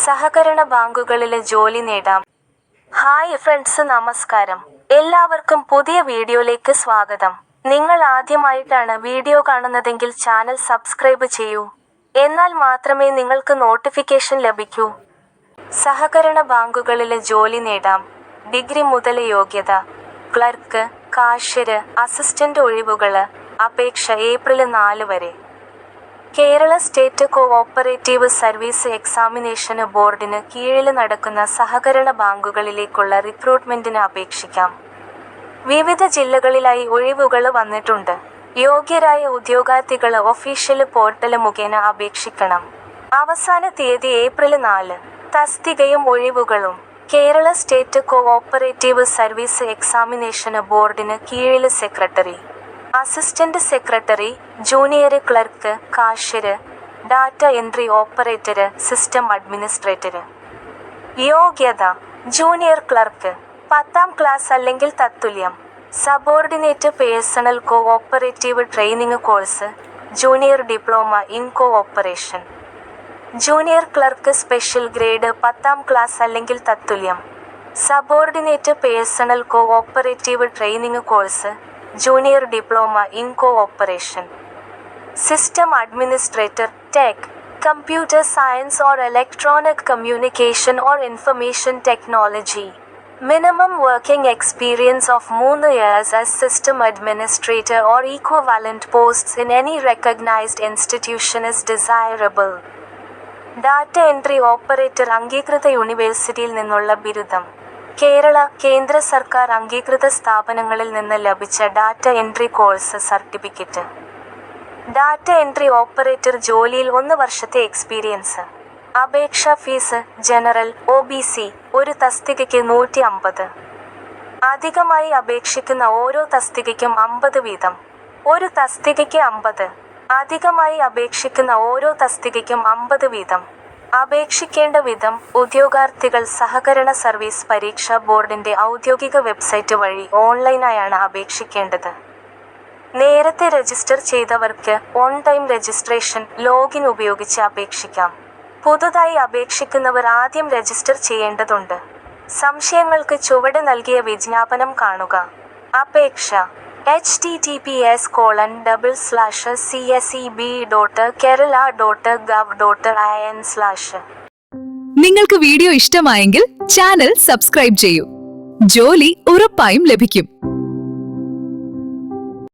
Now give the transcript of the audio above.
സഹകരണ ബാങ്കുകളിലെ ജോലി നേടാം. ഹായ് ഫ്രണ്ട്സ്, നമസ്കാരം. എല്ലാവർക്കും പുതിയ വീഡിയോയിലേക്ക് സ്വാഗതം. നിങ്ങൾ ആദ്യമായിട്ടാണ് വീഡിയോ കാണുന്നതെങ്കിൽ ചാനൽ സബ്സ്ക്രൈബ് ചെയ്യൂ. എന്നാൽ മാത്രമേ നിങ്ങൾക്ക് നോട്ടിഫിക്കേഷൻ ലഭിക്കൂ. സഹകരണ ബാങ്കുകളിലെ ജോലി നേടാം. ഡിഗ്രി മുതൽ യോഗ്യത. ക്ലർക്ക്, കാഷ്യര്, അസിസ്റ്റന്റ് ഒഴിവുകള്. അപേക്ഷ ഏപ്രിൽ 4 വരെ. Kerala state cooperative service examination ബോർഡിന് കീഴിൽ നടക്കുന്ന സഹകരണ ബാങ്കുകളിലേക്കുള്ള റിക്രൂട്ട്മെന്റിന് അപേക്ഷിക്കാം. വിവിധ ജില്ലകളിലായി ഒഴിവുകൾ വന്നിട്ടുണ്ട്. യോഗ്യരായ ഉദ്യോഗാർത്ഥികൾ ഒഫീഷ്യൽ പോർട്ടൽ മുഖേന അപേക്ഷിക്കണം. അവസാന തീയതി ഏപ്രിൽ 4. തസ്തികയും ഒഴിവുകളും. Kerala state cooperative service examination ബോർഡിന് കീഴിൽ secretary, assistant secretary, junior clerk, cashier, data entry operator, system administrator. യോഗ്യത: ജൂനിയർ ക്ലർക്ക്, 10ാം ക്ലാസ് അല്ലെങ്കിൽ തത്തുല്യം. Subordinate personnel cooperative training course, junior diploma in cooperation. Junior clerk special grade 10ാം class അല്ലെങ്കിൽ തത്തുല്യം. Subordinate personnel cooperative training course, junior diploma in cooperation. System administrator, tech, computer science or electronic communication or information technology. Minimum working experience of 3 years as system administrator or equivalent posts in any recognized institution is desirable. Data entry operator അംഗീകൃത യൂണിവേഴ്സിറ്റിയിൽ നിന്നുള്ള ബിരുദം. കേരള, കേന്ദ്ര സർക്കാർ അംഗീകൃത സ്ഥാപനങ്ങളിൽ നിന്ന് ലഭിച്ച data entry course certificate. Data entry operator ജോലിയിൽ 1 വർഷത്തെ എക്സ്പീരിയൻസ്. അപേക്ഷാ ഫീസ്: ജനറൽ, OBC, ഒരു തസ്തികയ്ക്ക് 150. അധികമായി അപേക്ഷിക്കുന്ന ഓരോ തസ്തികയ്ക്കും 50 വീതം. ഒരു തസ്തികയ്ക്ക് 50. അധികമായി അപേക്ഷിക്കുന്ന ഓരോ തസ്തികയ്ക്കും 50 വീതം. അപേക്ഷിക്കേണ്ട വിധം: ഉദ്യോഗാർത്ഥികൾ സഹകരണ സർവീസ് പരീക്ഷാ ബോർഡിന്റെ ഔദ്യോഗിക വെബ്സൈറ്റ് വഴി ഓൺലൈനായാണ് അപേക്ഷിക്കേണ്ടത്. നേരത്തെ രജിസ്റ്റർ ചെയ്തവർക്ക് ഓൺ ടൈം രജിസ്ട്രേഷൻ ലോഗിൻ ഉപയോഗിച്ച് അപേക്ഷിക്കാം. പുതുതായി അപേക്ഷിക്കുന്നവർ ആദ്യം രജിസ്റ്റർ ചെയ്യേണ്ടതുണ്ട്. സംശയങ്ങൾക്ക് ചുവടെ നൽകിയ വിജ്ഞാപനം കാണുക. അപേക്ഷ: https://cseb.kerala.gov.in/ നിങ്ങൾക്ക് വീഡിയോ ഇഷ്ടമായെങ്കിൽ ചാനൽ സബ്സ്ക്രൈബ് ചെയ്യൂ. ജോലി ഉറപ്പായും ലഭിക്കും.